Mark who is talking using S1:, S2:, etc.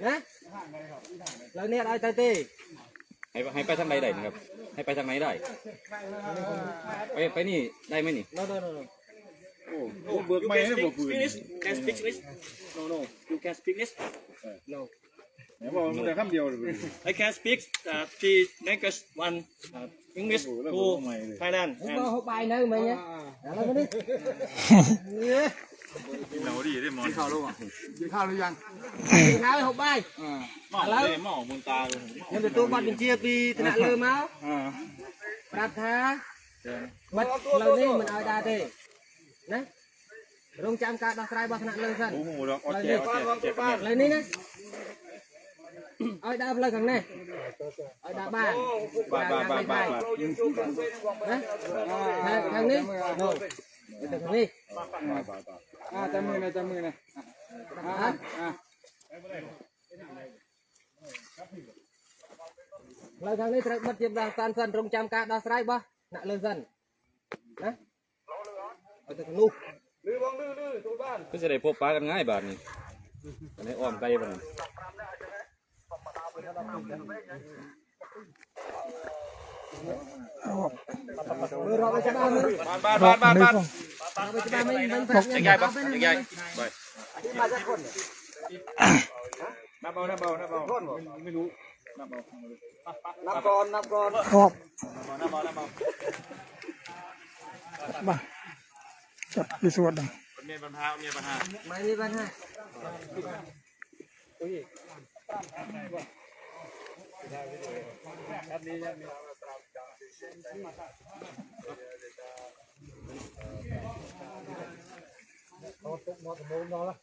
S1: นะเราเนี่ยเอาใจตี
S2: ให้ไปทางไหนได้ครับให้ไปทางไหนได้ไปนี่ได้ไหมนี่
S1: no no no no
S3: โอ้เบิกไม่ให้บอกปืน
S2: can speak English no no you can speak English
S1: no
S3: ไหนบอกมันแต่คำเดียวเลย
S2: I can speak three language one English two Thailand
S1: ก็หกใบnữa mày nhé đó là cái đi
S3: กินเหล้าดีได้หมอนข้าวรู้ป่ะกินข้าวหรือยัง
S1: nói hộp bay
S2: หม้อเลยหม้อมุนตาเลย
S1: nhưng mà tôi bắt mình chia vì thế nào lơ máu đặt thá bắt lâu đi mình ở đa đi đấy rung trăm cả đặt trai bắt nạn lơ dần
S3: โอ้โหดอกออเจ็บ
S1: lên đi nè ở đa lơ gần này ở đa ba thằng đi rồi thằng đi
S3: จับมือนะจับมือนะ
S1: lời thằng điត្រូវបិទជាដល់តានសិនរងចាំការដោះស្រាយបោះដាក់លើសិនណាឲ្យទៅនោះ
S2: ก็จะได้พบปะกันง่ายแบบนี้ในอ้อมไกลบ้าง
S1: mưa rồi cho ba mưa
S2: บ้าน
S1: rồi cho ba mình phải
S2: ใหญ่ปะใหญ่ไป
S1: มาจากคน
S3: นับเบาไม่รู้นับเบา
S1: นับก่อนนับก่อน
S4: ครับ
S3: นับเบา
S4: มาจับพิสูจน์ดัง
S3: เมียปัญหา
S1: ไม่มีปัญหา
S4: เอาตุ๊กมาตะโมงนอนละ